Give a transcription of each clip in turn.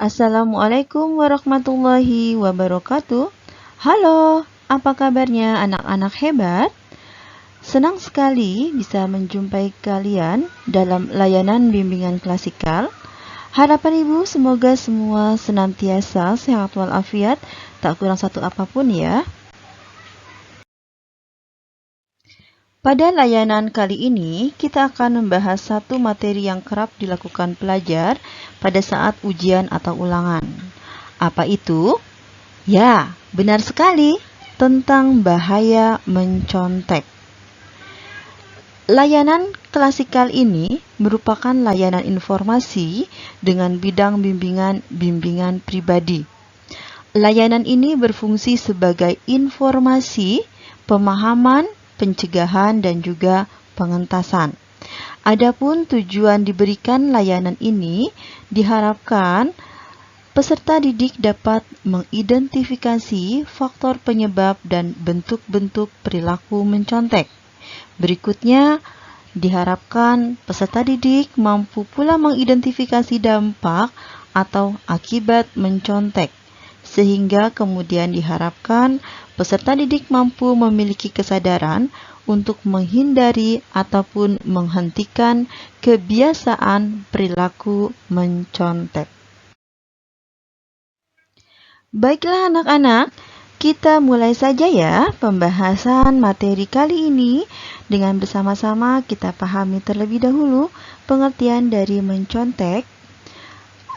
Assalamualaikum warahmatullahi wabarakatuh. Halo, apa kabarnya anak-anak hebat? Senang sekali bisa menjumpai kalian dalam layanan bimbingan klasikal. Harapan Ibu semoga semua senantiasa sehat walafiat, tak kurang satu apapun ya. Pada layanan kali ini, kita akan membahas satu materi yang kerap dilakukan pelajar pada saat ujian atau ulangan. Apa itu? Ya, benar sekali, tentang bahaya mencontek. Layanan klasikal ini merupakan layanan informasi dengan bidang bimbingan pribadi. Layanan ini berfungsi sebagai informasi, pemahaman, pencegahan, dan juga pengentasan. Adapun tujuan diberikan layanan ini diharapkan peserta didik dapat mengidentifikasi faktor penyebab dan bentuk-bentuk perilaku mencontek. Berikutnya, diharapkan peserta didik mampu pula mengidentifikasi dampak atau akibat mencontek, sehingga kemudian diharapkan peserta didik mampu memiliki kesadaran untuk menghindari ataupun menghentikan kebiasaan perilaku mencontek. Baiklah anak-anak, kita mulai saja ya pembahasan materi kali ini. Dengan bersama-sama kita pahami terlebih dahulu pengertian dari mencontek.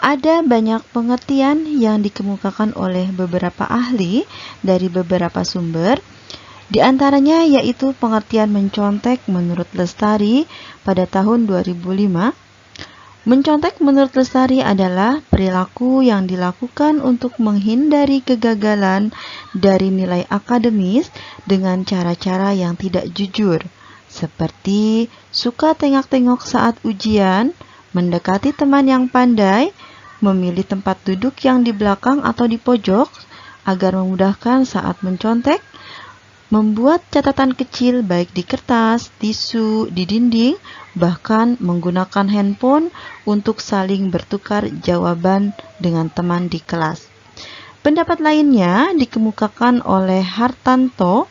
Ada banyak pengertian yang dikemukakan oleh beberapa ahli dari beberapa sumber. Di antaranya yaitu pengertian mencontek menurut Lestari pada tahun 2005. Mencontek menurut Lestari adalah perilaku yang dilakukan untuk menghindari kegagalan dari nilai akademis dengan cara-cara yang tidak jujur, seperti suka tengok-tengok saat ujian, mendekati teman yang pandai, memilih tempat duduk yang di belakang atau di pojok agar memudahkan saat mencontek, membuat catatan kecil baik di kertas, tisu, di dinding, bahkan menggunakan handphone untuk saling bertukar jawaban dengan teman di kelas. Pendapat lainnya dikemukakan oleh Hartanto,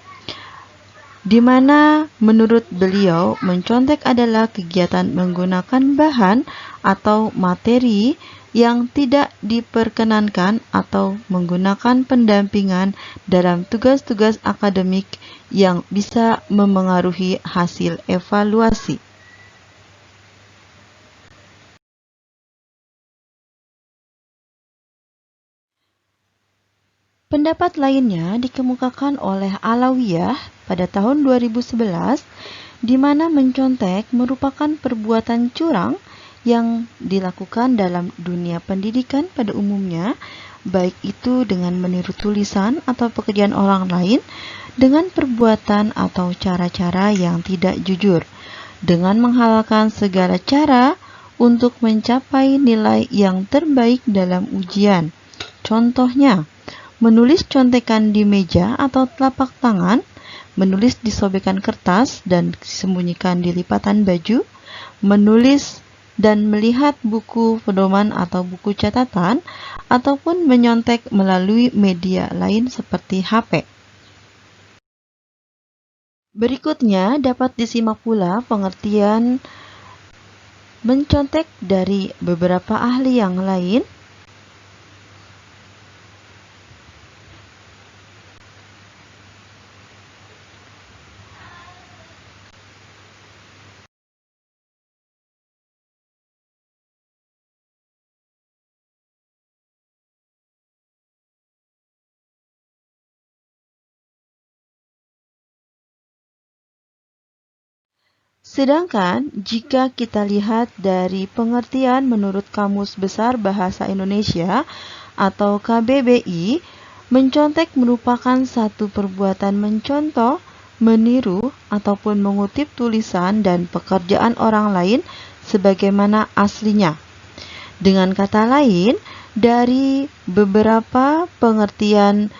di mana menurut beliau mencontek adalah kegiatan menggunakan bahan atau materi yang tidak diperkenankan atau menggunakan pendampingan dalam tugas-tugas akademik yang bisa memengaruhi hasil evaluasi. Pendapat lainnya dikemukakan oleh Alawiyah pada tahun 2011, di mana mencontek merupakan perbuatan curang yang dilakukan dalam dunia pendidikan pada umumnya, baik itu dengan meniru tulisan atau pekerjaan orang lain, dengan perbuatan atau cara-cara yang tidak jujur, dengan menghalalkan segala cara untuk mencapai nilai yang terbaik dalam ujian. Contohnya, menulis contekan di meja atau telapak tangan, menulis di sobekan kertas dan disembunyikan di lipatan baju, menulis dan melihat buku pedoman atau buku catatan, ataupun menyontek melalui media lain seperti HP. Berikutnya dapat disimak pula pengertian mencontek dari beberapa ahli yang lain. Sedangkan jika kita lihat dari pengertian menurut Kamus Besar Bahasa Indonesia atau KBBI, mencontek merupakan satu perbuatan mencontoh, meniru, ataupun mengutip tulisan dan pekerjaan orang lain sebagaimana aslinya. Dengan kata lain, dari beberapa pengertian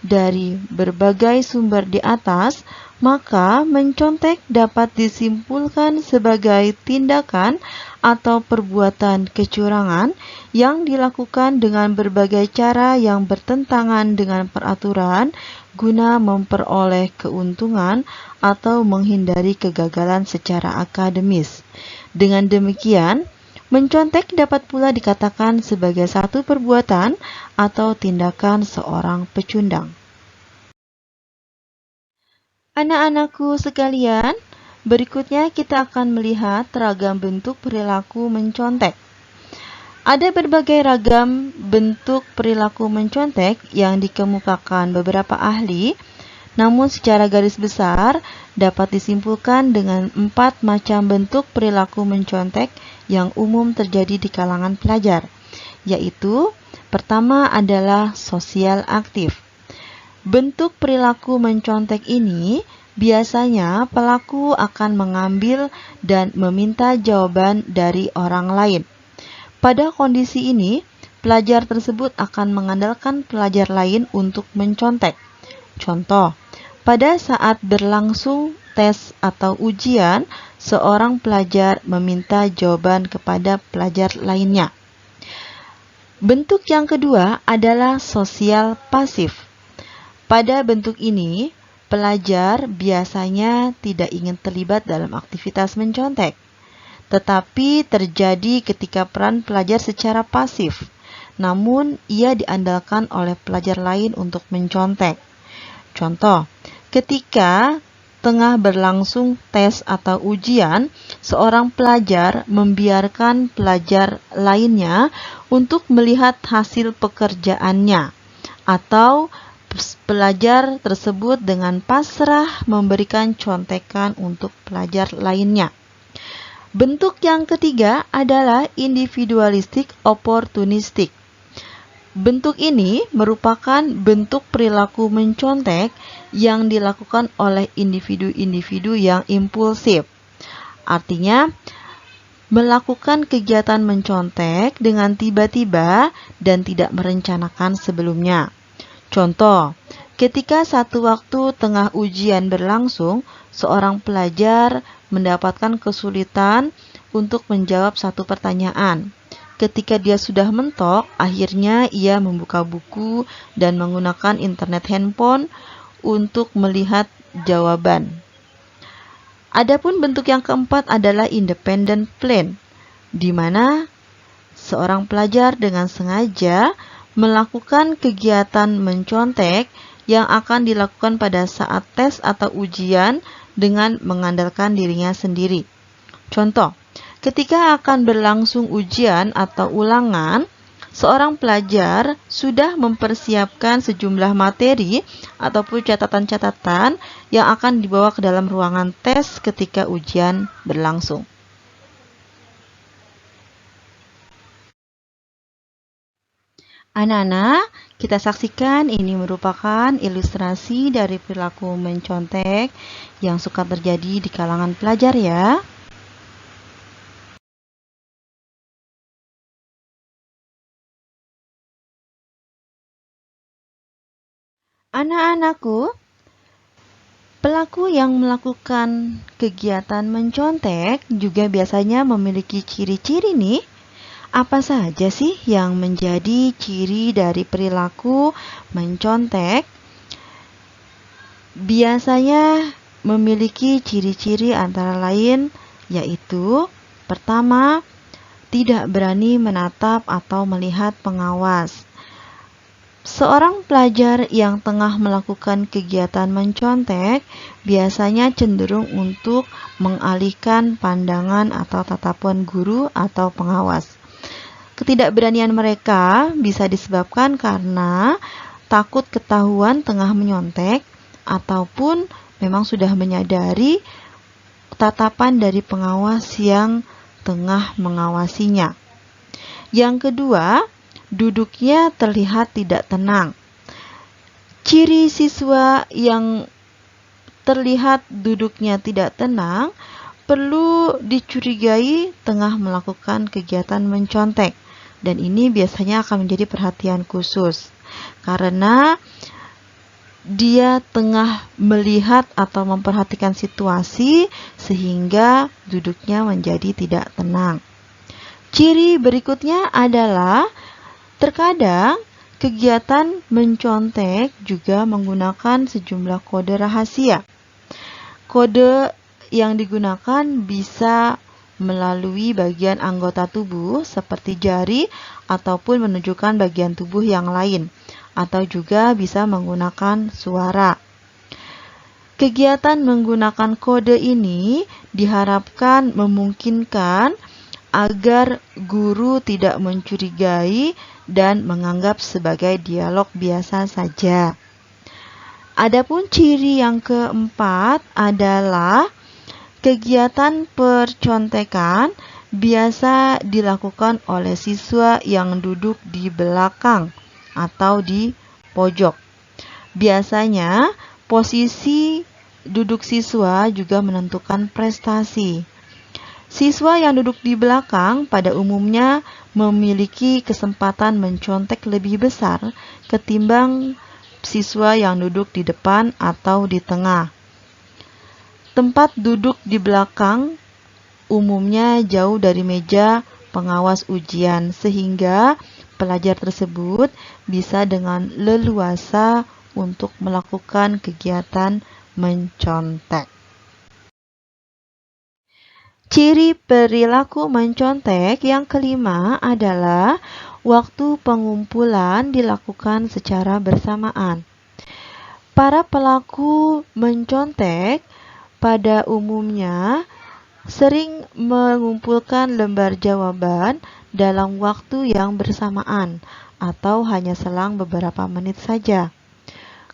dari berbagai sumber di atas, maka mencontek dapat disimpulkan sebagai tindakan atau perbuatan kecurangan yang dilakukan dengan berbagai cara yang bertentangan dengan peraturan guna memperoleh keuntungan atau menghindari kegagalan secara akademis. Dengan demikian, mencontek dapat pula dikatakan sebagai satu perbuatan atau tindakan seorang pecundang. Anak-anakku sekalian, berikutnya kita akan melihat ragam bentuk perilaku mencontek. Ada berbagai ragam bentuk perilaku mencontek yang dikemukakan beberapa ahli, namun secara garis besar dapat disimpulkan dengan 4 macam bentuk perilaku mencontek yang umum terjadi di kalangan pelajar, yaitu pertama adalah sosial aktif. Bentuk perilaku mencontek ini biasanya pelaku akan mengambil dan meminta jawaban dari orang lain. Pada kondisi ini, pelajar tersebut akan mengandalkan pelajar lain untuk mencontek. Contoh, pada saat berlangsung tes atau ujian, seorang pelajar meminta jawaban kepada pelajar lainnya. Bentuk yang kedua adalah sosial pasif. Pada bentuk ini, pelajar biasanya tidak ingin terlibat dalam aktivitas mencontek, tetapi terjadi ketika peran pelajar secara pasif, namun ia diandalkan oleh pelajar lain untuk mencontek. Contoh, ketika tengah berlangsung tes atau ujian, seorang pelajar membiarkan pelajar lainnya untuk melihat hasil pekerjaannya, atau pelajar tersebut dengan pasrah memberikan contekan untuk pelajar lainnya. Bentuk yang ketiga adalah individualistik oportunistik. Bentuk ini merupakan bentuk perilaku mencontek yang dilakukan oleh individu-individu yang impulsif. Artinya, melakukan kegiatan mencontek dengan tiba-tiba dan tidak merencanakan sebelumnya. Contoh, ketika satu waktu tengah ujian berlangsung, seorang pelajar mendapatkan kesulitan untuk menjawab satu pertanyaan. Ketika dia sudah mentok, akhirnya ia membuka buku dan menggunakan internet handphone untuk melihat jawaban. Adapun bentuk yang keempat adalah independent plan, di mana seorang pelajar dengan sengaja melakukan kegiatan mencontek yang akan dilakukan pada saat tes atau ujian dengan mengandalkan dirinya sendiri. Contoh, ketika akan berlangsung ujian atau ulangan, seorang pelajar sudah mempersiapkan sejumlah materi ataupun catatan-catatan yang akan dibawa ke dalam ruangan tes ketika ujian berlangsung. Anak-anak, kita saksikan ini merupakan ilustrasi dari perilaku mencontek yang suka terjadi di kalangan pelajar ya. Anak-anakku, pelaku yang melakukan kegiatan mencontek juga biasanya memiliki ciri-ciri nih. Apa saja sih yang menjadi ciri dari perilaku mencontek? Biasanya memiliki ciri-ciri antara lain yaitu pertama, tidak berani menatap atau melihat pengawas. Seorang pelajar yang tengah melakukan kegiatan mencontek biasanya cenderung untuk mengalihkan pandangan atau tatapan guru atau pengawas. Ketidakberanian mereka bisa disebabkan karena takut ketahuan tengah menyontek ataupun memang sudah menyadari tatapan dari pengawas yang tengah mengawasinya. Yang kedua, duduknya terlihat tidak tenang. Ciri siswa yang terlihat duduknya tidak tenang perlu dicurigai tengah melakukan kegiatan mencontek. Dan ini biasanya akan menjadi perhatian khusus karena dia tengah melihat atau memperhatikan situasi sehingga duduknya menjadi tidak tenang. Ciri berikutnya adalah terkadang kegiatan mencontek juga menggunakan sejumlah kode rahasia. Kode yang digunakan bisa melalui bagian anggota tubuh seperti jari ataupun menunjukkan bagian tubuh yang lain, atau juga bisa menggunakan suara. Kegiatan menggunakan kode ini diharapkan memungkinkan agar guru tidak mencurigai dan menganggap sebagai dialog biasa saja. Adapun ciri yang keempat adalah kegiatan percontekan biasa dilakukan oleh siswa yang duduk di belakang atau di pojok. Biasanya, posisi duduk siswa juga menentukan prestasi. Siswa yang duduk di belakang pada umumnya memiliki kesempatan mencontek lebih besar ketimbang siswa yang duduk di depan atau di tengah. Tempat duduk di belakang umumnya jauh dari meja pengawas ujian, sehingga pelajar tersebut bisa dengan leluasa untuk melakukan kegiatan mencontek. Ciri perilaku mencontek yang kelima adalah waktu pengumpulan dilakukan secara bersamaan. Para pelaku mencontek pada umumnya sering mengumpulkan lembar jawaban dalam waktu yang bersamaan atau hanya selang beberapa menit saja.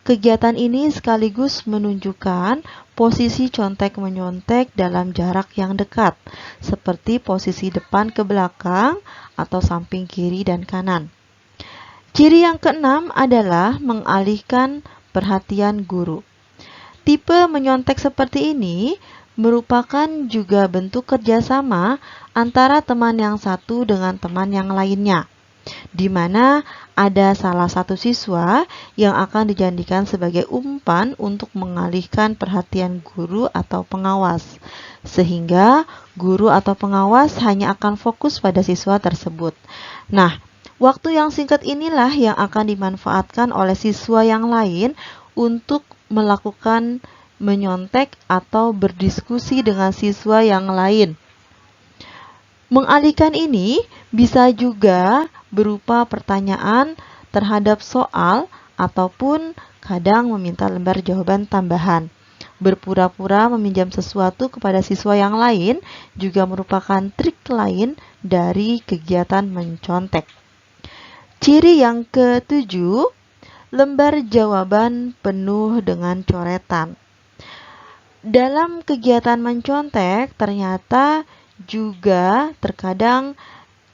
Kegiatan ini sekaligus menunjukkan posisi contek-menyontek dalam jarak yang dekat, seperti posisi depan ke belakang atau samping kiri dan kanan. Ciri yang keenam adalah mengalihkan perhatian guru. Tipe menyontek seperti ini merupakan juga bentuk kerjasama antara teman yang satu dengan teman yang lainnya, di mana ada salah satu siswa yang akan dijadikan sebagai umpan untuk mengalihkan perhatian guru atau pengawas, sehingga guru atau pengawas hanya akan fokus pada siswa tersebut. Nah, waktu yang singkat inilah yang akan dimanfaatkan oleh siswa yang lain untuk melakukan menyontek atau berdiskusi dengan siswa yang lain. Mengalihkan ini bisa juga berupa pertanyaan terhadap soal ataupun kadang meminta lembar jawaban tambahan. Berpura-pura meminjam sesuatu kepada siswa yang lain juga merupakan trik lain dari kegiatan mencontek. Ciri yang ketujuh, lembar jawaban penuh dengan coretan. Dalam kegiatan mencontek, ternyata juga terkadang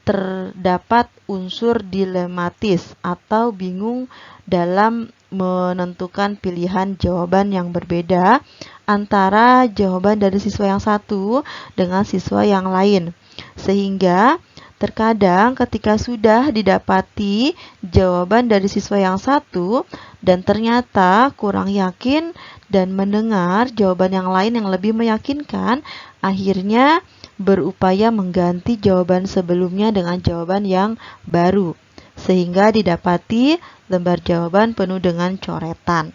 terdapat unsur dilematis atau bingung dalam menentukan pilihan jawaban yang berbeda antara jawaban dari siswa yang satu dengan siswa yang lain. Sehingga terkadang ketika sudah didapati jawaban dari siswa yang satu dan ternyata kurang yakin dan mendengar jawaban yang lain yang lebih meyakinkan, akhirnya berupaya mengganti jawaban sebelumnya dengan jawaban yang baru, sehingga didapati lembar jawaban penuh dengan coretan.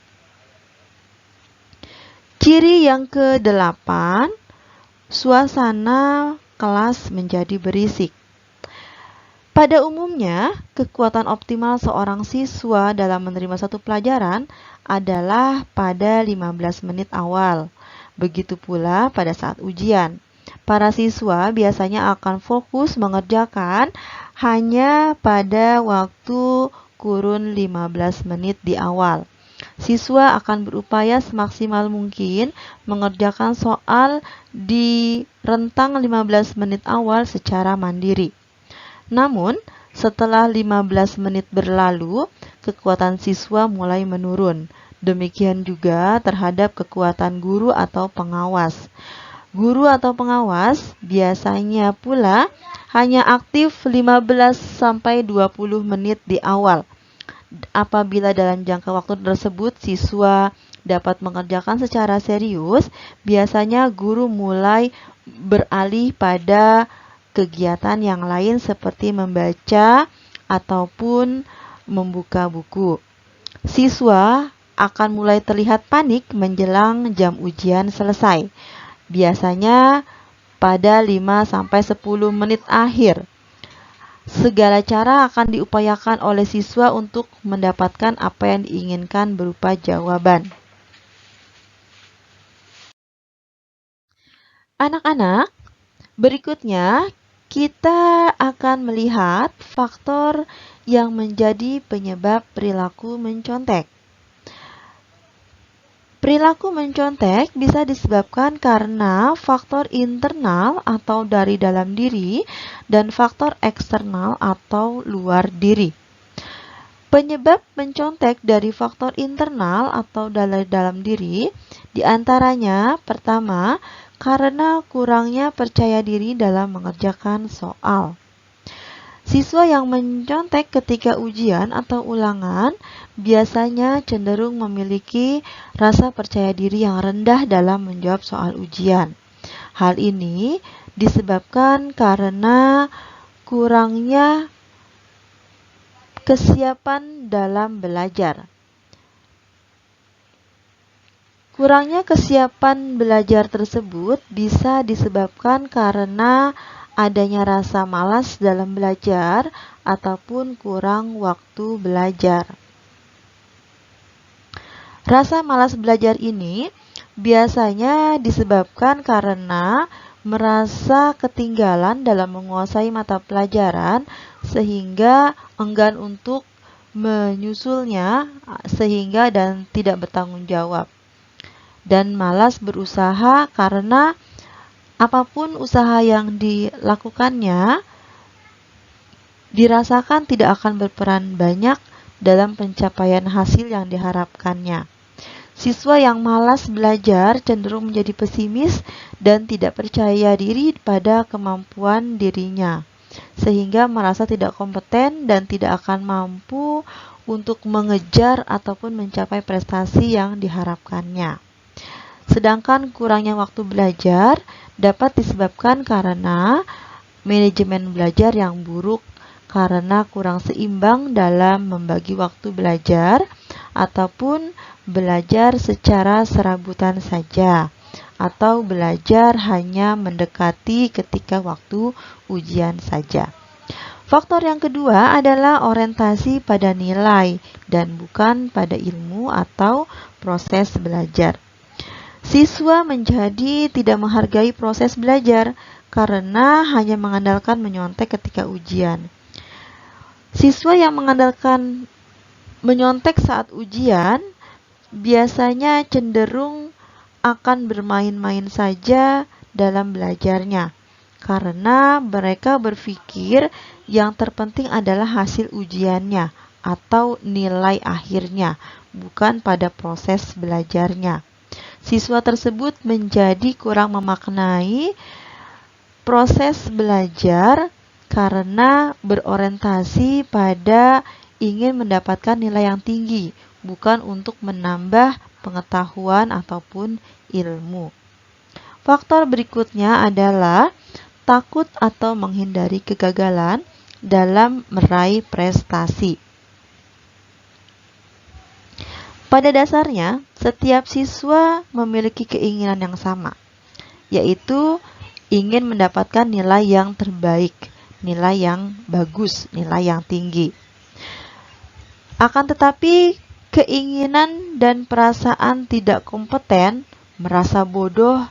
Ciri yang ke-8, suasana kelas menjadi berisik. Pada umumnya, kekuatan optimal seorang siswa dalam menerima satu pelajaran adalah pada 15 menit awal. Begitu pula pada saat ujian. Para siswa biasanya akan fokus mengerjakan hanya pada waktu kurun 15 menit di awal. Siswa akan berupaya semaksimal mungkin mengerjakan soal di rentang 15 menit awal secara mandiri. Namun, setelah 15 menit berlalu, kekuatan siswa mulai menurun. Demikian juga terhadap kekuatan guru atau pengawas. Guru atau pengawas biasanya pula hanya aktif 15-20 menit di awal. apabila dalam jangka waktu tersebut siswa dapat mengerjakan secara serius, biasanya guru mulai beralih pada kegiatan yang lain seperti membaca ataupun membuka buku. Siswa akan mulai terlihat panik menjelang jam ujian selesai. Biasanya pada 5-10 menit akhir. Segala cara akan diupayakan oleh siswa untuk mendapatkan apa yang diinginkan berupa jawaban. Anak-anak, berikutnya kita akan melihat faktor yang menjadi penyebab perilaku mencontek. Perilaku mencontek bisa disebabkan karena faktor internal atau dari dalam diri dan faktor eksternal atau luar diri. Penyebab mencontek dari faktor internal atau dari dalam diri diantaranya pertama, karena kurangnya percaya diri dalam mengerjakan soal. Siswa yang mencontek ketika ujian atau ulangan biasanya cenderung memiliki rasa percaya diri yang rendah dalam menjawab soal ujian. Hal ini disebabkan karena kurangnya kesiapan dalam belajar. Kurangnya kesiapan belajar tersebut bisa disebabkan karena adanya rasa malas dalam belajar ataupun kurang waktu belajar. Rasa malas belajar ini biasanya disebabkan karena merasa ketinggalan dalam menguasai mata pelajaran sehingga enggan untuk menyusulnya sehingga dan tidak bertanggung jawab. Dan malas berusaha karena apapun usaha yang dilakukannya dirasakan tidak akan berperan banyak dalam pencapaian hasil yang diharapkannya. Siswa yang malas belajar cenderung menjadi pesimis dan tidak percaya diri pada kemampuan dirinya, sehingga merasa tidak kompeten dan tidak akan mampu untuk mengejar ataupun mencapai prestasi yang diharapkannya. Sedangkan kurangnya waktu belajar dapat disebabkan karena manajemen belajar yang buruk, karena kurang seimbang dalam membagi waktu belajar ataupun belajar secara serabutan saja atau belajar hanya mendekati ketika waktu ujian saja. Faktor yang kedua adalah orientasi pada nilai dan bukan pada ilmu atau proses belajar. Siswa menjadi tidak menghargai proses belajar karena hanya mengandalkan menyontek ketika ujian. Siswa yang mengandalkan menyontek saat ujian biasanya cenderung akan bermain-main saja dalam belajarnya karena mereka berpikir yang terpenting adalah hasil ujiannya atau nilai akhirnya, bukan pada proses belajarnya. Siswa tersebut menjadi kurang memaknai proses belajar karena berorientasi pada ingin mendapatkan nilai yang tinggi, bukan untuk menambah pengetahuan ataupun ilmu. Faktor berikutnya adalah takut atau menghindari kegagalan dalam meraih prestasi. Pada dasarnya, setiap siswa memiliki keinginan yang sama, yaitu ingin mendapatkan nilai yang terbaik, nilai yang bagus, nilai yang tinggi. Akan tetapi, keinginan dan perasaan tidak kompeten, merasa bodoh,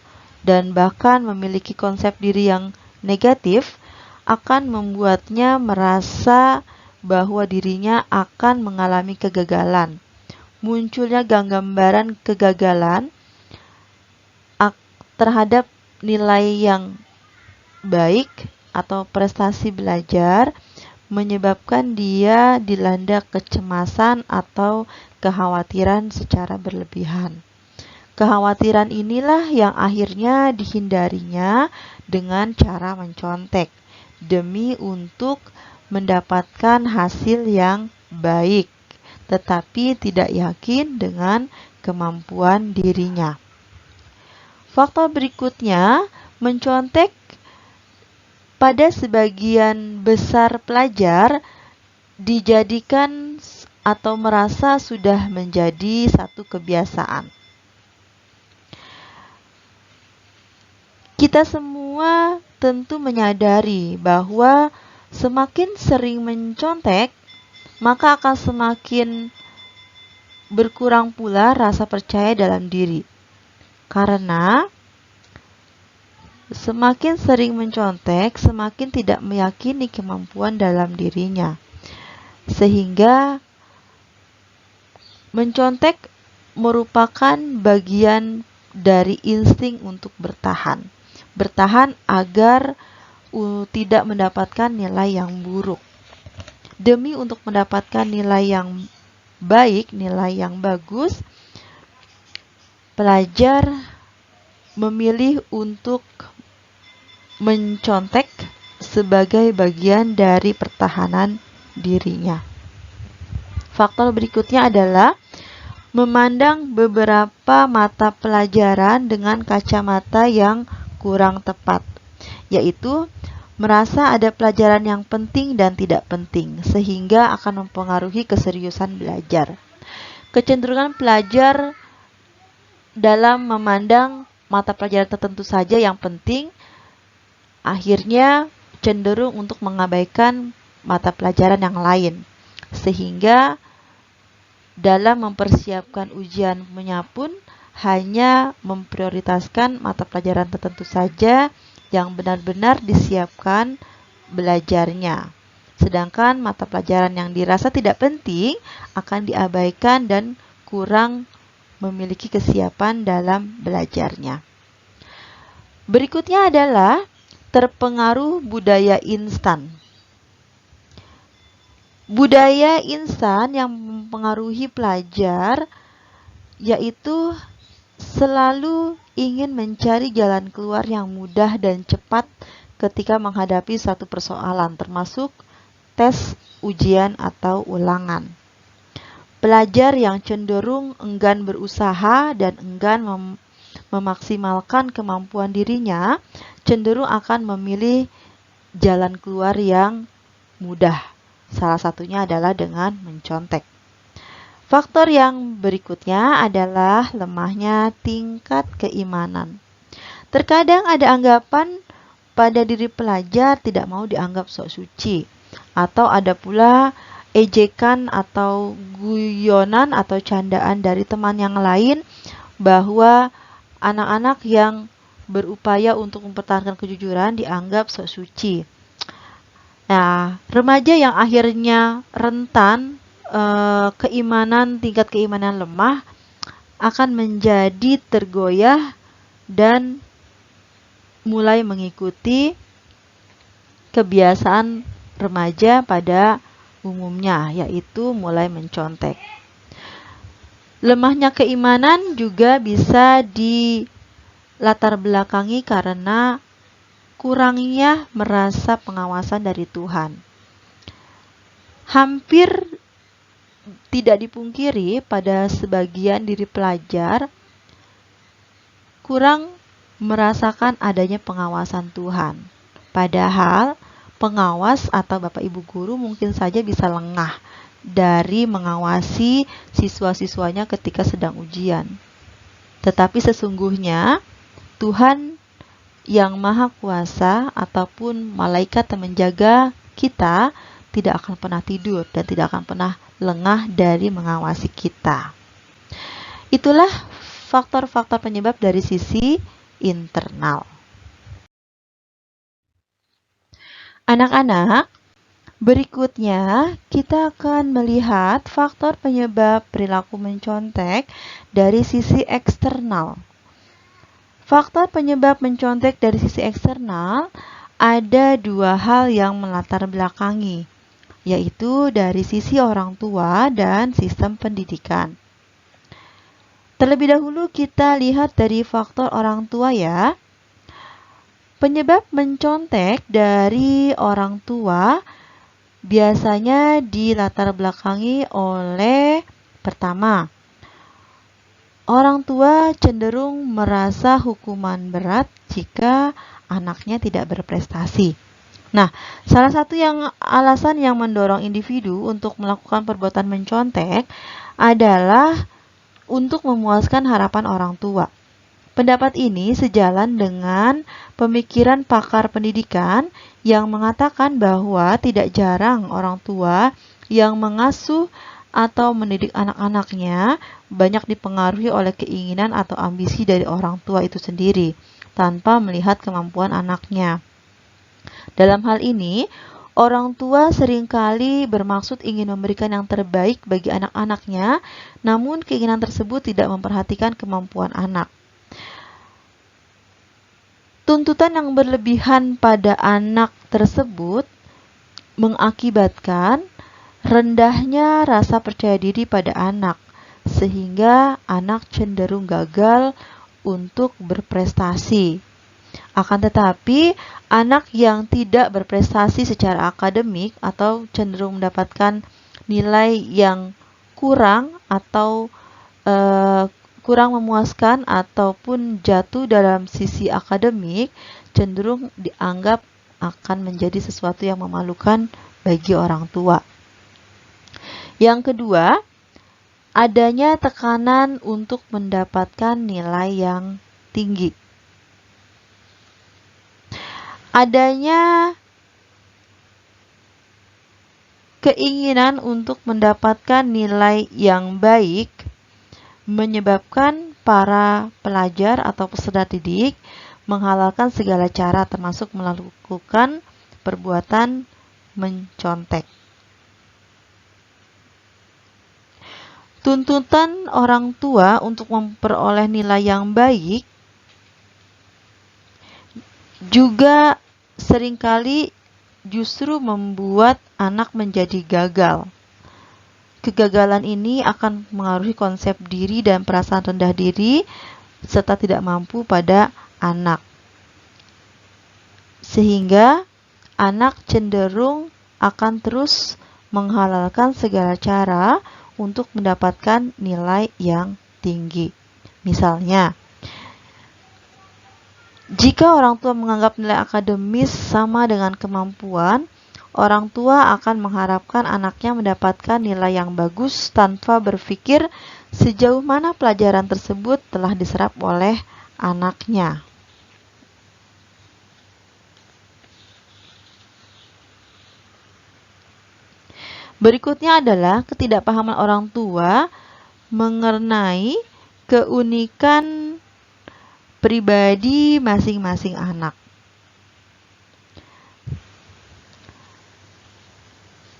dan bahkan memiliki konsep diri yang negatif akan membuatnya merasa bahwa dirinya akan mengalami kegagalan. Munculnya gambaran kegagalan terhadap nilai yang baik atau prestasi belajar menyebabkan dia dilanda kecemasan atau kekhawatiran secara berlebihan. Kekhawatiran inilah yang akhirnya dihindarinya dengan cara mencontek demi untuk mendapatkan hasil yang baik. tetapi tidak yakin dengan kemampuan dirinya. Faktor berikutnya, mencontek pada sebagian besar pelajar dijadikan atau merasa sudah menjadi satu kebiasaan. Kita semua tentu menyadari bahwa semakin sering mencontek, maka akan semakin berkurang pula rasa percaya dalam diri. Karena semakin sering mencontek, semakin tidak meyakini kemampuan dalam dirinya. Sehingga mencontek merupakan bagian dari insting untuk bertahan. Bertahan agar tidak mendapatkan nilai yang buruk. Demi untuk mendapatkan nilai yang baik, nilai yang bagus, pelajar memilih untuk mencontek sebagai bagian dari pertahanan dirinya. Faktor berikutnya adalah memandang beberapa mata pelajaran dengan kacamata yang kurang tepat, yaitu merasa ada pelajaran yang penting dan tidak penting, sehingga akan mempengaruhi keseriusan belajar. Kecenderungan pelajar dalam memandang mata pelajaran tertentu saja yang penting, akhirnya cenderung untuk mengabaikan mata pelajaran yang lain, sehingga dalam mempersiapkan ujian pun hanya memprioritaskan mata pelajaran tertentu saja yang benar-benar disiapkan belajarnya. Sedangkan mata pelajaran yang dirasa tidak penting akan diabaikan dan kurang memiliki kesiapan dalam belajarnya. Berikutnya adalah terpengaruh budaya instan. Budaya instan yang mempengaruhi pelajar yaitu selalu ingin mencari jalan keluar yang mudah dan cepat ketika menghadapi suatu persoalan, termasuk tes, ujian, atau ulangan. Pelajar yang cenderung enggan berusaha dan enggan memaksimalkan kemampuan dirinya cenderung akan memilih jalan keluar yang mudah. Salah satunya adalah dengan mencontek. Faktor yang berikutnya adalah lemahnya tingkat keimanan. Terkadang ada anggapan pada diri pelajar tidak mau dianggap sok suci, atau ada pula ejekan atau guyonan atau candaan dari teman yang lain bahwa anak-anak yang berupaya untuk mempertahankan kejujuran dianggap sok suci. Nah, remaja yang akhirnya rentan tingkat keimanan lemah akan menjadi tergoyah dan mulai mengikuti kebiasaan remaja pada umumnya, yaitu mulai mencontek. Lemahnya keimanan juga bisa dilatar belakangi karena kurangnya merasa pengawasan dari Tuhan. Hampir tidak dipungkiri pada sebagian diri pelajar kurang merasakan adanya pengawasan Tuhan. Padahal pengawas atau Bapak Ibu guru mungkin saja bisa lengah dari mengawasi siswa-siswanya ketika sedang ujian. Tetapi sesungguhnya Tuhan yang Maha Kuasa ataupun malaikat yang menjaga kita tidak akan pernah tidur dan tidak akan pernah lengah dari mengawasi kita. Itulah faktor-faktor penyebab dari sisi internal. Anak-anak, berikutnya kita akan melihat faktor penyebab perilaku mencontek dari sisi eksternal. Faktor penyebab mencontek dari sisi eksternal ada dua hal yang melatar belakangi, yaitu dari sisi orang tua dan sistem pendidikan. Terlebih dahulu kita lihat dari faktor orang tua ya. Penyebab mencontek dari orang tua biasanya dilatar belakangi oleh pertama, orang tua cenderung merasa hukuman berat jika anaknya tidak berprestasi. Nah, salah satu alasan yang mendorong individu untuk melakukan perbuatan mencontek adalah untuk memuaskan harapan orang tua. Pendapat ini sejalan dengan pemikiran pakar pendidikan yang mengatakan bahwa tidak jarang orang tua yang mengasuh atau mendidik anak-anaknya banyak dipengaruhi oleh keinginan atau ambisi dari orang tua itu sendiri, tanpa melihat kemampuan anaknya. Dalam hal ini, orang tua seringkali bermaksud ingin memberikan yang terbaik bagi anak-anaknya, namun keinginan tersebut tidak memperhatikan kemampuan anak. Tuntutan yang berlebihan pada anak tersebut mengakibatkan rendahnya rasa percaya diri pada anak, sehingga anak cenderung gagal untuk berprestasi. Akan tetapi, anak yang tidak berprestasi secara akademik atau cenderung mendapatkan nilai yang kurang atau kurang memuaskan ataupun jatuh dalam sisi akademik, cenderung dianggap akan menjadi sesuatu yang memalukan bagi orang tua. Yang kedua, adanya tekanan untuk mendapatkan nilai yang tinggi. Adanya keinginan untuk mendapatkan nilai yang baik menyebabkan para pelajar atau peserta didik menghalalkan segala cara termasuk melakukan perbuatan mencontek. Tuntutan orang tua untuk memperoleh nilai yang baik juga seringkali justru membuat anak menjadi gagal. Kegagalan ini akan mengaruhi konsep diri dan perasaan rendah diri serta tidak mampu pada anak. Sehingga anak cenderung akan terus menghalalkan segala cara untuk mendapatkan nilai yang tinggi. Misalnya, jika orang tua menganggap nilai akademis sama dengan kemampuan, orang tua akan mengharapkan anaknya mendapatkan nilai yang bagus tanpa berpikir sejauh mana pelajaran tersebut telah diserap oleh anaknya. Berikutnya adalah ketidakpahaman orang tua mengenai keunikan pribadi masing-masing anak.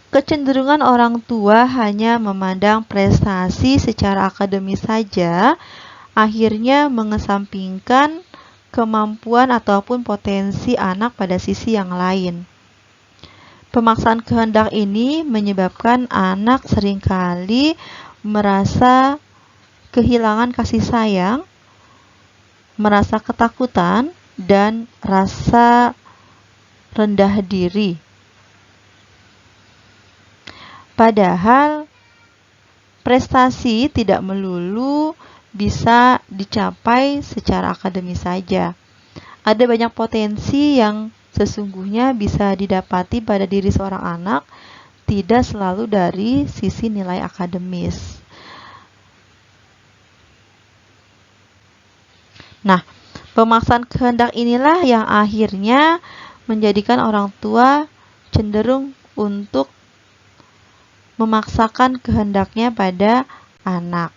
Kecenderungan orang tua hanya memandang prestasi secara akademis saja, akhirnya mengesampingkan kemampuan ataupun potensi anak pada sisi yang lain. Pemaksaan kehendak ini menyebabkan anak seringkali merasa kehilangan kasih sayang, merasa ketakutan, dan rasa rendah diri. Padahal prestasi tidak melulu bisa dicapai secara akademis saja. Ada banyak potensi yang sesungguhnya bisa didapati pada diri seorang anak, tidak selalu dari sisi nilai akademis. Nah, pemaksaan kehendak inilah yang akhirnya menjadikan orang tua cenderung untuk memaksakan kehendaknya pada anak.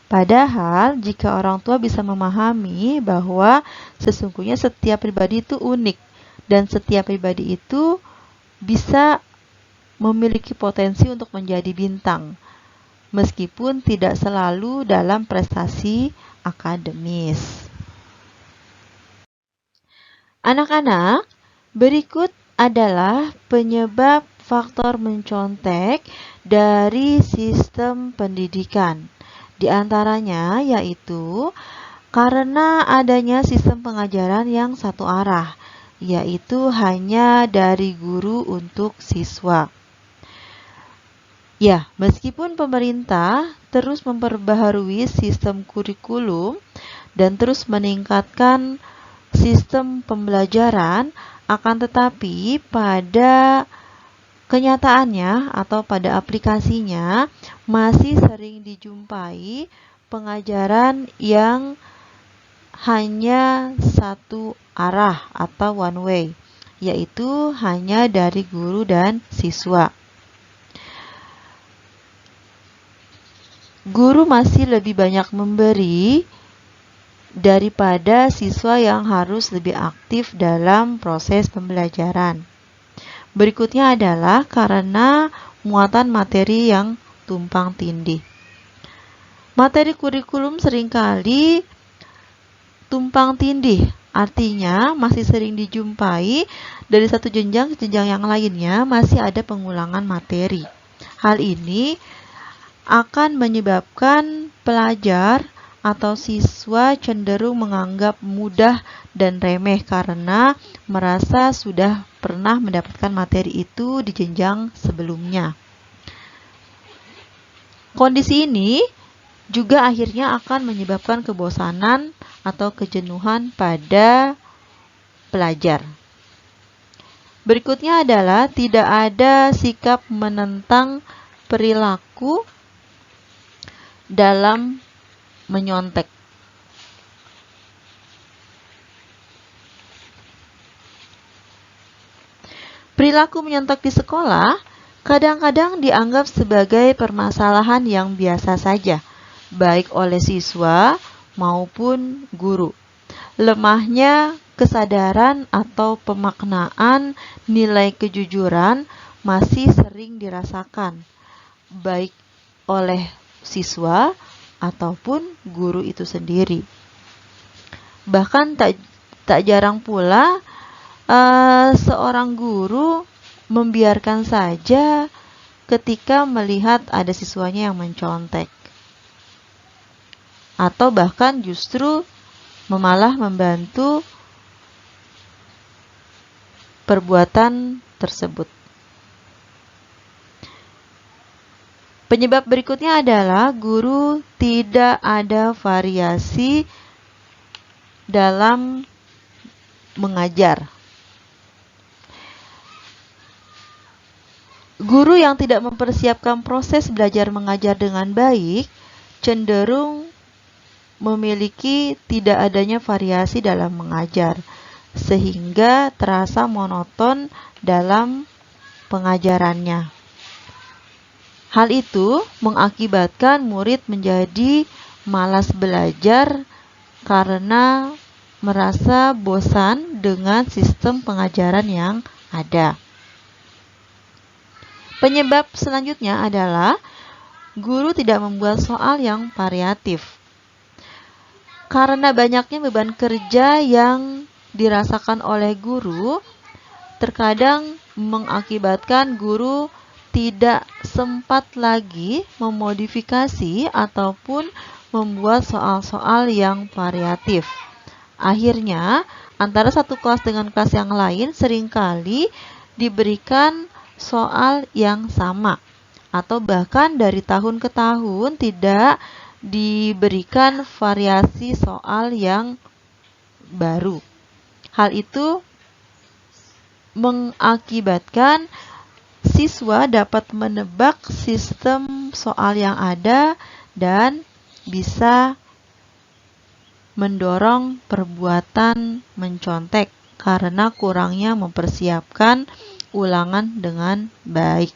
Padahal jika orang tua bisa memahami bahwa sesungguhnya setiap pribadi itu unik dan setiap pribadi itu bisa memiliki potensi untuk menjadi bintang, meskipun tidak selalu dalam prestasi akademis. Anak-anak, berikut adalah penyebab faktor mencontek dari sistem pendidikan. Di antaranya yaitu karena adanya sistem pengajaran yang satu arah, yaitu hanya dari guru untuk siswa. Ya, meskipun pemerintah terus memperbaharui sistem kurikulum dan terus meningkatkan sistem pembelajaran, akan tetapi pada kenyataannya atau pada aplikasinya masih sering dijumpai pengajaran yang hanya satu arah atau one way, yaitu hanya dari guru dan siswa. Guru masih lebih banyak memberi daripada siswa yang harus lebih aktif dalam proses pembelajaran. Berikutnya adalah karena muatan materi yang tumpang tindih. Materi kurikulum seringkali tumpang tindih, artinya masih sering dijumpai dari satu jenjang ke jenjang yang lainnya masih ada pengulangan materi. Hal ini akan menyebabkan pelajar atau siswa cenderung menganggap mudah dan remeh karena merasa sudah pernah mendapatkan materi itu di jenjang sebelumnya. Kondisi ini juga akhirnya akan menyebabkan kebosanan atau kejenuhan pada pelajar. Berikutnya adalah tidak ada sikap menentang perilaku dalam menyontek. Perilaku menyontek di sekolah kadang-kadang dianggap sebagai permasalahan yang biasa saja, baik oleh siswa maupun guru. Lemahnya kesadaran atau pemaknaan nilai kejujuran masih sering dirasakan, baik oleh siswa ataupun guru itu sendiri. Bahkan tak jarang pula seorang guru membiarkan saja ketika melihat ada siswanya yang mencontek, atau bahkan justru malah membantu perbuatan tersebut. Penyebab berikutnya adalah guru tidak ada variasi dalam mengajar. Guru yang tidak mempersiapkan proses belajar mengajar dengan baik cenderung memiliki tidak adanya variasi dalam mengajar, sehingga terasa monoton dalam pengajarannya. Hal itu mengakibatkan murid menjadi malas belajar karena merasa bosan dengan sistem pengajaran yang ada. Penyebab selanjutnya adalah guru tidak membuat soal yang variatif. Karena banyaknya beban kerja yang dirasakan oleh guru, terkadang mengakibatkan guru tidak sempat lagi memodifikasi ataupun membuat soal-soal yang variatif. Akhirnya, antara satu kelas dengan kelas yang lain seringkali diberikan soal yang sama, atau bahkan dari tahun ke tahun tidak diberikan variasi soal yang baru. Hal itu mengakibatkan siswa dapat menebak sistem soal yang ada dan bisa mendorong perbuatan mencontek karena kurangnya mempersiapkan ulangan dengan baik.